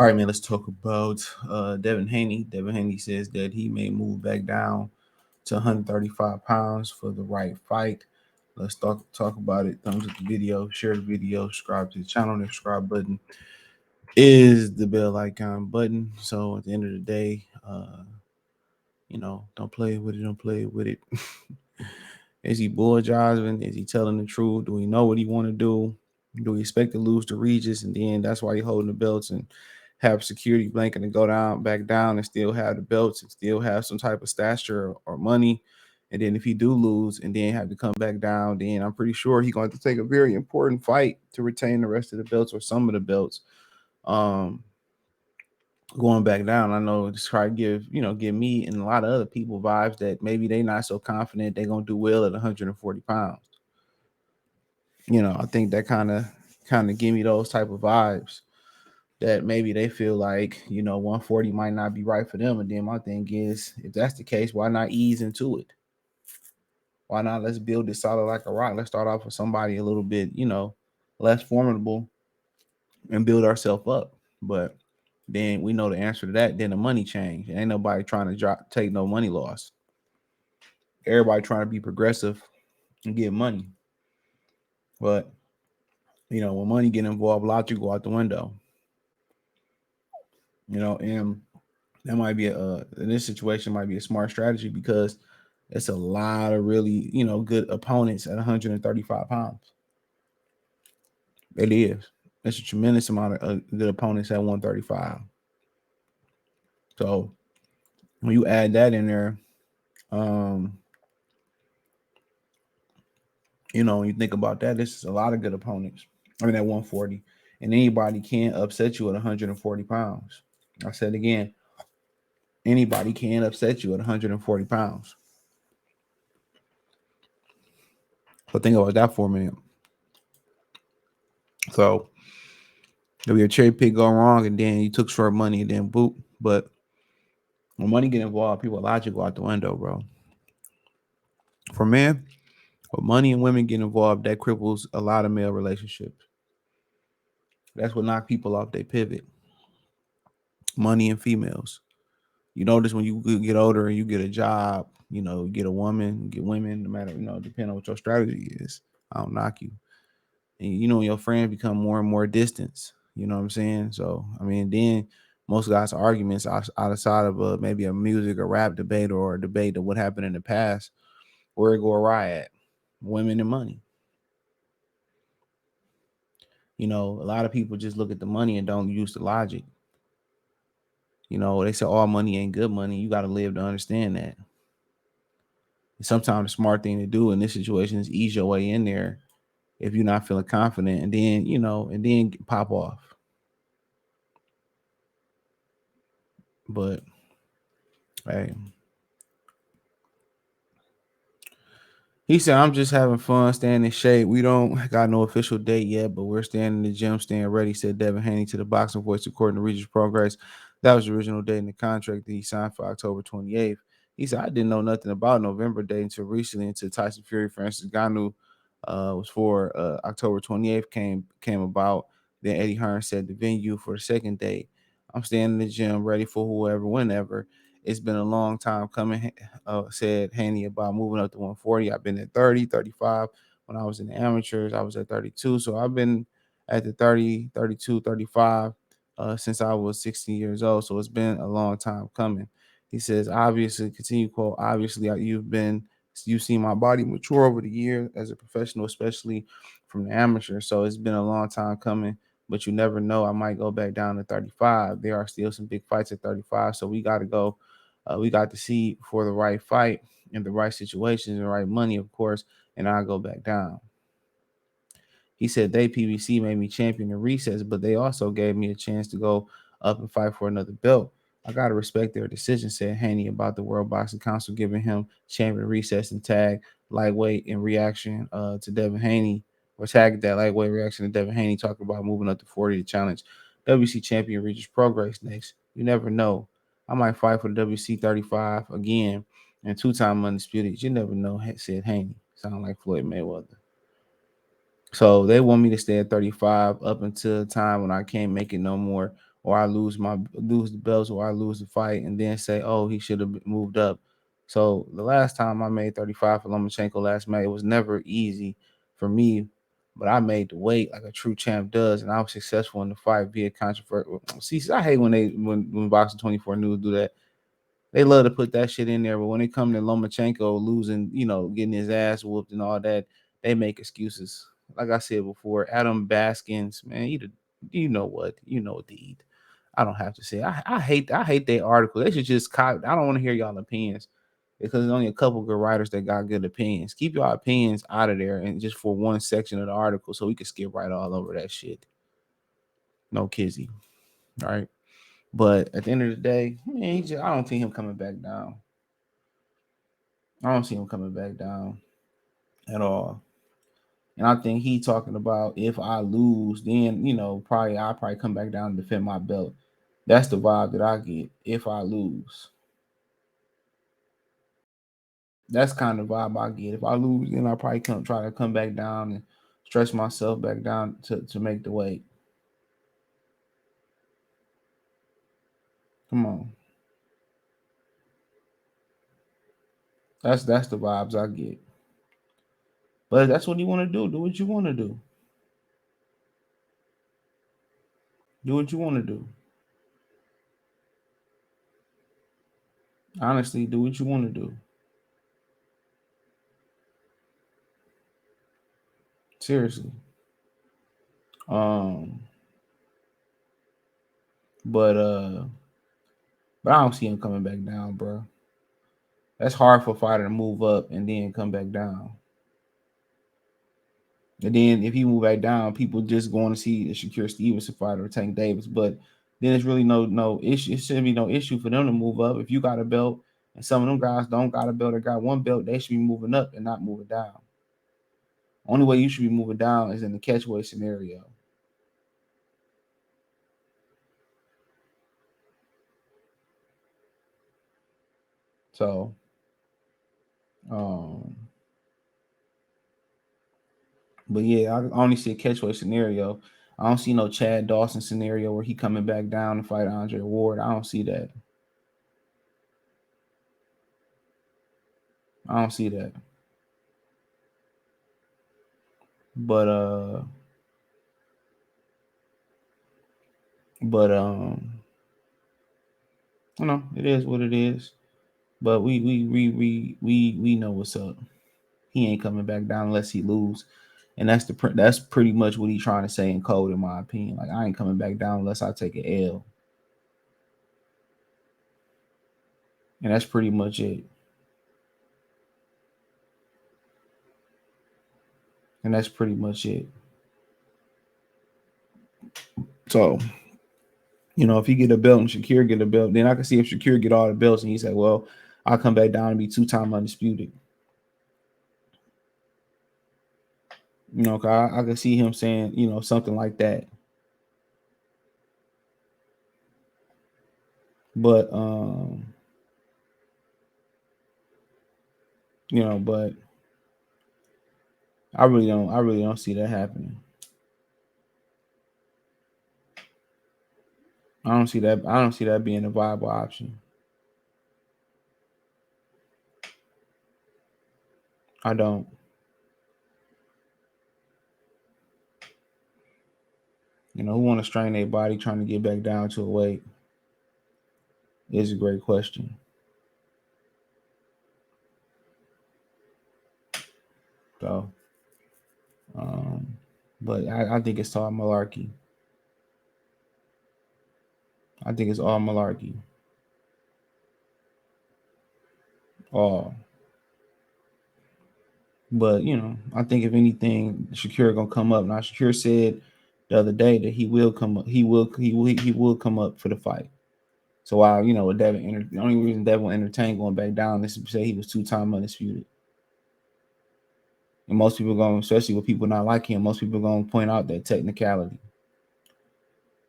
All right, man, let's talk about Devin Haney. Devin Haney says that he may move back down to 135 pounds for the right fight. Let's talk about it. Thumbs up the video, share the video, subscribe to the channel. The subscribe button is the bell icon button. So at the end of the day, don't play with it. Don't play with it. Is he bull jiving? Is he telling the truth? Do he know what he want to do? Do we expect to lose to Regis? And then that's why he holding the belts and have security blanket and go back down, and still have the belts and still have some type of stature or money. And then if he do lose and then have to come back down, then I'm pretty sure he's going to take a very important fight to retain the rest of the belts or some of the belts. Um, Going back down, I know it's try to give me and a lot of other people vibes that maybe they not so confident they're gonna do well at 140 pounds. I think that kind of give me those type of vibes that maybe they feel like 140 might not be right for them. And then my thing is, if that's the case, why not ease into it? Why not let's build it solid like a rock? Let's start off with somebody a little bit less formidable and build ourselves up. But then we know the answer to that. Then the money change. Ain't nobody trying to take no money loss. Everybody trying to be progressive and get money. But when money get involved, logic go out the window. And that might be in this situation might be a smart strategy because it's a lot of really good opponents at 135 pounds. It is. It's a tremendous amount of good opponents at 135. So when you add that in there, um, when you think about that, this is a lot of good opponents. I mean, at 140, and anybody can upset you at 140 pounds. I said again, anybody can upset you at 140 pounds. So think about that for a minute. So there'll be a cherry pick go wrong, and then you took short money, and then boop. But when money get involved, people logic go out the window, bro. For men, when money and women get involved, that cripples a lot of male relationships. That's what knock people off their pivot. Money and females. You notice when you get older and you get a job, get a woman, get women, no matter, depending on what your strategy is. I don't knock you. And your friends become more and more distance. You know what I'm saying? So I mean, then most guys' arguments outside of maybe a music or rap debate or a debate of what happened in the past, where it go awry at women and money. A lot of people just look at the money and don't use the logic. They say all money ain't good money. You got to live to understand that. And sometimes the smart thing to do in this situation is ease your way in there if you're not feeling confident, and then pop off. But hey, he said, I'm just having fun, staying in shape. We don't got no official date yet, but we're staying in the gym, staying ready, said Devin Haney to the Boxing Voice, according to Regis Progress. That was the original date in the contract that he signed for October 28th. He said, I didn't know nothing about November date until recently, until Tyson Fury, Francis Ngannou was for October 28th came about. Then Eddie Hearn said the venue for the second date. I'm staying in the gym, ready for whoever, whenever. It's been a long time coming, said Haney about moving up to 140. I've been at 30, 35. When I was in the amateurs, I was at 32. So I've been at the 30, 32, 35 since I was 16 years old. So it's been a long time coming. He says, obviously, continue quote, obviously, you've seen my body mature over the years as a professional, especially from the amateur. So it's been a long time coming, but you never know. I might go back down to 35. There are still some big fights at 35. So we got to go. We got to see for the right fight and the right situations and the right money, of course, and I'll go back down. He said they PBC made me champion in recess, but they also gave me a chance to go up and fight for another belt. I gotta respect their decision, said Haney about the World Boxing Council giving him champion recess and tag lightweight in reaction to Devin Haney, or tagged that lightweight reaction to Devin Haney talking about moving up to 40 to challenge WC champion Regis Progress next. You never know. I might fight for the WC 35 again and two-time undisputed. You never know, said Haney. Sound like Floyd Mayweather. So they want me to stay at 35 up until the time when I can't make it no more, or I lose the belts, or I lose the fight, and then say, oh, he should have moved up. So the last time I made 35 for Lomachenko last May, it was never easy for me, but I made the weight like a true champ does, and I was successful in the fight via controversy. See, I hate when Boxing 24 News do that. They love to put that shit in there, but when it comes to Lomachenko losing, getting his ass whooped and all that, they make excuses. Like I said before, Adam Baskins, man, you know what to eat. I don't have to say. I hate their article. They should just copy. I don't want to hear y'all opinions because there's only a couple good writers that got good opinions. Keep your opinions out of there and just for one section of the article so we can skip right all over that shit. No kizzy, all right. But at the end of the day, man, I don't think him coming back down. I don't see him coming back down at all. And I think he talking about if I lose, then probably I'll probably come back down and defend my belt. That's the vibe that I get if I lose. That's kind of vibe I get. If I lose, then I probably try to come back down and stretch myself back down to make the weight. Come on. That's the vibes I get. But that's what you want to do. Do what you want to do. Do what you want to do. Honestly, do what you want to do. Seriously. Um, but I don't see him coming back down, bro. That's hard for a fighter to move up and then come back down. And then if he move back down, people just going to see the Shakur Stevenson fighter or Tank Davis. But then it's really no issue. It shouldn't be no issue for them to move up. If you got a belt and some of them guys don't got a belt or got one belt, they should be moving up and not moving down. Only way you should be moving down is in the catchweight scenario. So, um, but yeah, I only see a catchweight scenario. I don't see no Chad Dawson scenario where he coming back down to fight Andre Ward. I don't see that. I don't see that. But but it is what it is. But we know what's up. He ain't coming back down unless he lose, and that's pretty much what he's trying to say in code, in my opinion. Like I ain't coming back down unless I take an L, and that's pretty much it. And that's pretty much it. So if he get a belt and Shakir get a belt, then I can see if Shakir get all the belts and he said, "Well, I'll come back down and be 2-time undisputed." 'Cause I can see him saying, something like that. But but I really don't see that happening. I don't see that being a viable option. I don't. Who want to strain their body trying to get back down to a weight is a great question. So, um, but I think it's all malarkey. I think it's all malarkey. All. But I think if anything, Shakir gonna come up. Now Shakir said the other day that he will come up. He will come up for the fight. So while the only reason Devin entertained going back down is to say he was 2-time undisputed. And most people going, especially with people not like him, most people going to point out that technicality.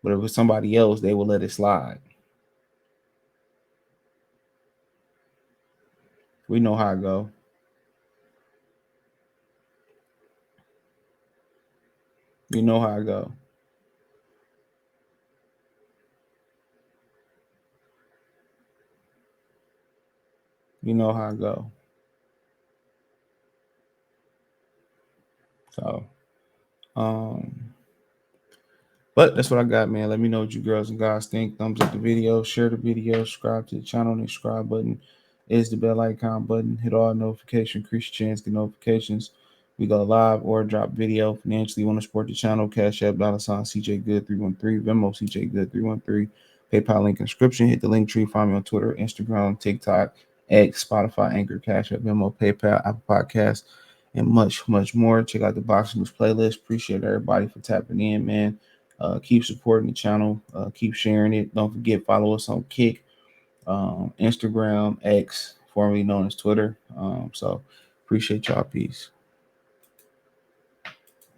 But if it was somebody else, they will let it slide. We know how it go. We know how it go. You know how I go. So, um, but that's what I got, man. Let me know what you girls and guys think. Thumbs up the video, share the video, subscribe to the channel. The subscribe button is the bell icon button. Hit all notifications, increase your chance, get notifications. We go live or drop video. Financially, want to support the channel? Cash App, $ CJ Good 313, Venmo CJ Good 313, PayPal link in description. Hit the link tree. Find me on Twitter, Instagram, TikTok, X, Spotify, Anchor, Cash App, Venmo, PayPal, Apple Podcasts, and much, much more. Check out the Boxing News playlist. Appreciate everybody for tapping in, man. Keep supporting the channel. Keep sharing it. Don't forget, follow us on Kick, Instagram, X, formerly known as Twitter. So appreciate y'all. Peace.